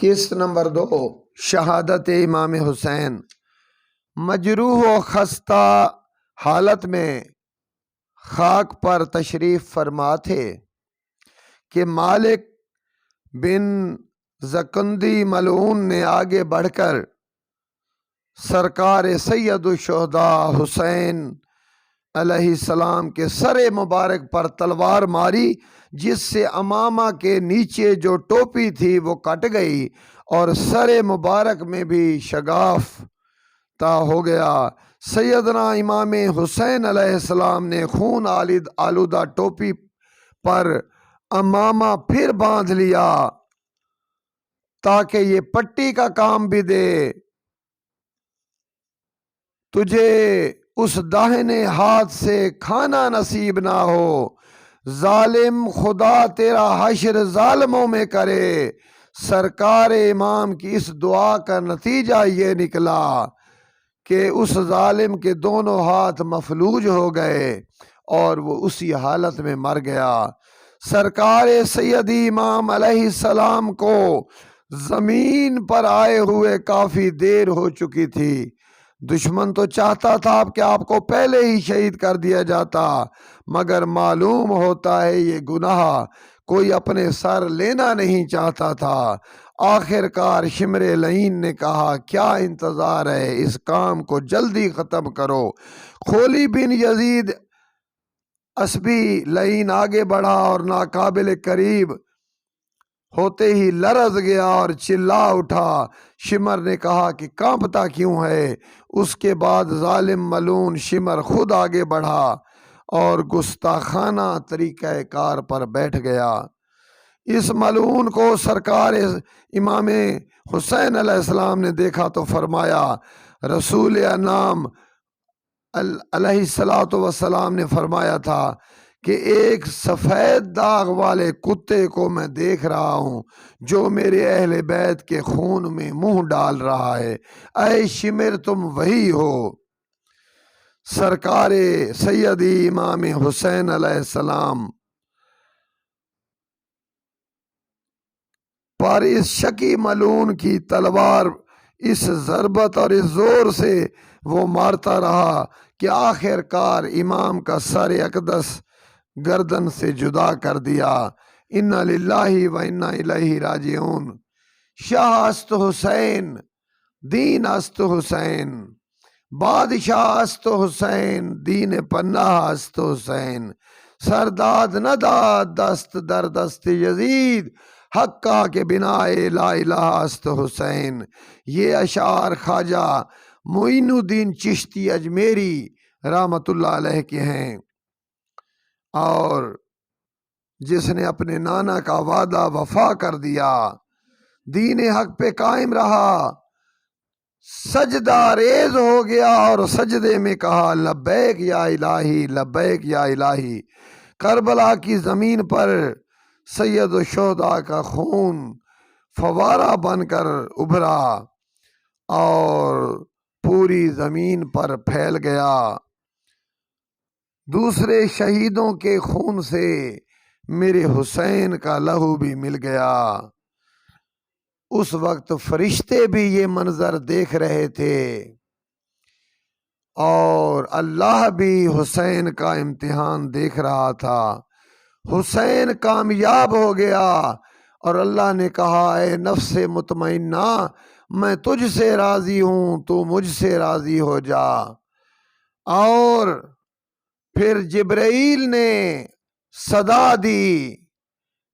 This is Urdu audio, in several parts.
قسط نمبر 2، شہادت امام حسین۔ مجروح و خستہ حالت میں خاک پر تشریف فرما تھے کہ مالک بن زکندی ملعون نے آگے بڑھ کر سرکار سید الشہداء حسین علیہ السلام کے سر مبارک پر تلوار ماری، جس سے امامہ کے نیچے جو ٹوپی تھی وہ کٹ گئی اور سر مبارک میں بھی شگاف تا ہو گیا۔ سیدنا امام حسین علیہ السلام نے خون آلودہ ٹوپی پر امامہ پھر باندھ لیا تاکہ یہ پٹی کا کام بھی دے۔ تجھے اس داہنے ہاتھ سے کھانا نصیب نہ ہو، ظالم خدا تیرا حشر ظالموں میں کرے۔ سرکار امام کی اس دعا کا نتیجہ یہ نکلا کہ اس ظالم کے دونوں ہاتھ مفلوج ہو گئے اور وہ اسی حالت میں مر گیا۔ سرکار سیدی امام علیہ السلام کو زمین پر آئے ہوئے کافی دیر ہو چکی تھی۔ دشمن تو چاہتا تھا کہ آپ کو پہلے ہی شہید کر دیا جاتا، مگر معلوم ہوتا ہے یہ گناہ کوئی اپنے سر لینا نہیں چاہتا تھا۔ آخر کار شمر لعین نے کہا، کیا انتظار ہے، اس کام کو جلدی ختم کرو۔ خولی بن یزید اسبی لعین آگے بڑھا اور ناقابل قریب ہوتے ہی لرز گیا اور چلا اٹھا۔ شمر نے کہا کہ کانپتا کیوں ہے؟ اس کے بعد ظالم ملعون شمر خود آگے بڑھا اور گستاخانہ طریقہ کار پر بیٹھ گیا۔ اس ملعون کو سرکار امام حسین علیہ السلام نے دیکھا تو فرمایا، رسول انعام علیہ السلام نے فرمایا تھا کہ ایک سفید داغ والے کتے کو میں دیکھ رہا ہوں جو میرے اہل بیت کے خون میں منہ ڈال رہا ہے۔ اے شمر، تم وہی ہو۔ سرکار سیدی امام حسین علیہ السلام پر اس شکی ملعون کی تلوار اس ضربت اور اس زور سے وہ مارتا رہا کہ آخر کار امام کا سر اقدس گردن سے جدا کر دیا۔ انا للہ و انا الیہ راجعون۔ شاہ است حسین، دین است حسین، بادشاہ است حسین، دین پناہ است حسین۔ سرداد نہ داد دست در دست یزید، حقا کے بنا لا الہ است حسین۔ یہ اشعار خواجہ معین الدین چشتی اجمیری رحمۃ اللہ علیہ کے ہیں، اور جس نے اپنے نانا کا وعدہ وفا کر دیا، دین حق پہ قائم رہا، سجدہ ریز ہو گیا اور سجدے میں کہا، لبیک یا الہی، لبیک یا الہی۔ کربلا کی زمین پر سید الشہداء کا خون فوارہ بن کر ابھرا اور پوری زمین پر پھیل گیا۔ دوسرے شہیدوں کے خون سے میرے حسین کا لہو بھی مل گیا۔ اس وقت فرشتے بھی یہ منظر دیکھ رہے تھے اور اللہ بھی حسین کا امتحان دیکھ رہا تھا۔ حسین کامیاب ہو گیا اور اللہ نے کہا، اے نفس مطمئنہ، میں تجھ سے راضی ہوں، تو مجھ سے راضی ہو جا۔ اور پھر جبرائیل نے صدا دی،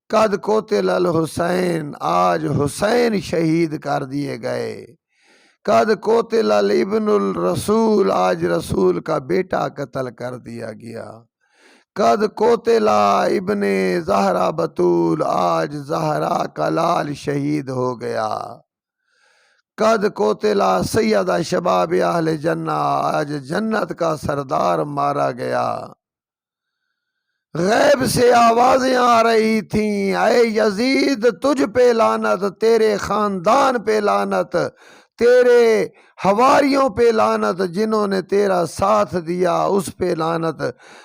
قد قتل الحسین، آج حسین شہید کر دیے گئے۔ قد قتل ابن الرسول، آج رسول کا بیٹا قتل کر دیا گیا۔ قد قتل ابن زہرا بطول، آج زہرا کا لال شہید ہو گیا۔ قد قتل سید شباب اہل جنہ، آج جنت کا سردار مارا گیا۔ غیب سے آوازیں آ رہی تھیں، اے یزید، تجھ پہ لعنت، تیرے خاندان پہ لعنت، تیرے حواریوں پہ لعنت، جنہوں نے تیرا ساتھ دیا اس پہ لعنت،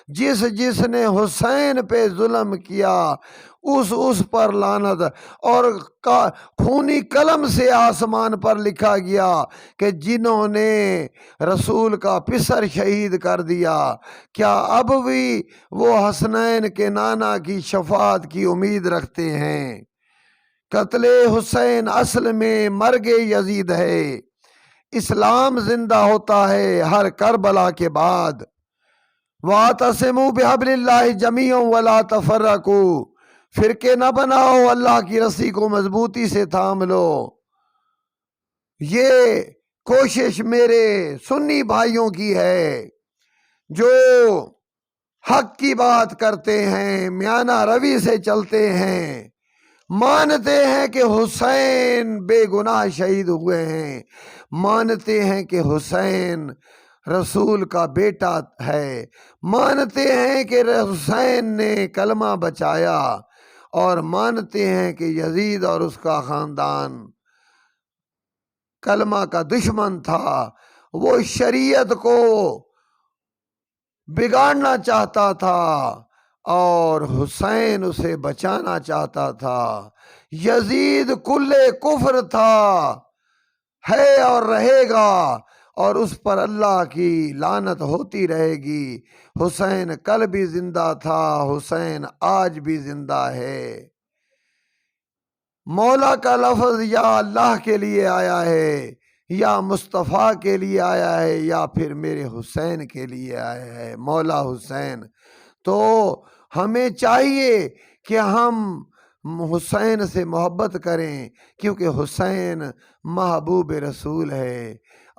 جس نے حسین پہ ظلم کیا اس پر لعنت، اور خونی قلم سے آسمان پر لکھا گیا کہ جنہوں نے رسول کا پسر شہید کر دیا، کیا اب بھی وہ حسنین کے نانا کی شفاعت کی امید رکھتے ہیں؟ قتل حسین اصل میں مرگ یزید ہے، اسلام زندہ ہوتا ہے ہر کربلا کے بعد۔ وَاعْتَصِمُوا بِحَبْلِ اللَّهِ جَمِيعًا وَلَا تَفَرَّقُوا، فرقے نہ بناؤ، اللہ کی رسی کو مضبوطی سے تھام لو۔ یہ کوشش میرے سنی بھائیوں کی ہے جو حق کی بات کرتے ہیں، میانہ روی سے چلتے ہیں، مانتے ہیں کہ حسین بے گناہ شہید ہوئے ہیں، مانتے ہیں کہ حسین رسول کا بیٹا ہے، مانتے ہیں کہ حسین نے کلمہ بچایا، اور مانتے ہیں کہ یزید اور اس کا خاندان کلمہ کا دشمن تھا، وہ شریعت کو بگاڑنا چاہتا تھا اور حسین اسے بچانا چاہتا تھا۔ یزید کل کفر تھا، ہے اور رہے گا، اور اس پر اللہ کی لعنت ہوتی رہے گی۔ حسین کل بھی زندہ تھا، حسین آج بھی زندہ ہے۔ مولا کا لفظ یا اللہ کے لیے آیا ہے، یا مصطفیٰ کے لیے آیا ہے، یا پھر میرے حسین کے لیے آیا ہے، مولا حسین۔ تو ہمیں چاہیے کہ ہم حسین سے محبت کریں، کیونکہ حسین محبوب رسول ہے،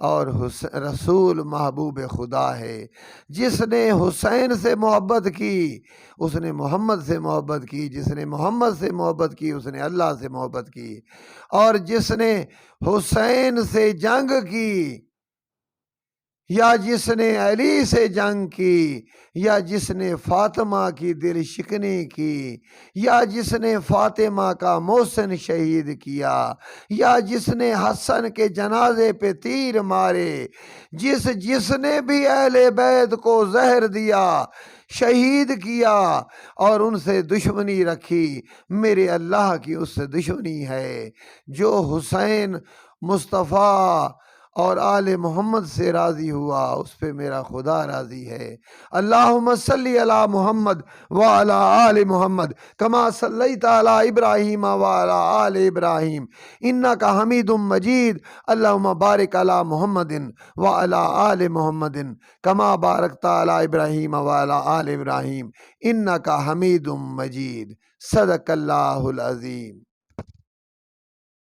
اور رسول محبوب خدا ہے۔ جس نے حسین سے محبت کی اس نے محمد سے محبت کی، جس نے محمد سے محبت کی اس نے اللہ سے محبت کی، اور جس نے حسین سے جنگ کی، یا جس نے علی سے جنگ کی، یا جس نے فاطمہ کی دل شکنی کی، یا جس نے فاطمہ کا محسن شہید کیا، یا جس نے حسن کے جنازے پہ تیر مارے، جس نے بھی اہل بیت کو زہر دیا، شہید کیا، اور ان سے دشمنی رکھی، میرے اللہ کی اس سے دشمنی ہے۔ جو حسین مصطفیٰ اور آل محمد سے راضی ہوا اس پہ میرا خدا راضی ہے۔ اللہم صلی علی محمد وعلی آل محمد کما صلیت علی ابراہیم وعلی آل ابراہیم انک حمید مجید۔ اللہم بارک علی محمد وعلی آل محمد کما بارکت علی ابراہیم وعلی آل ابراہیم انک حمید مجید۔ صدق اللہ العظیم۔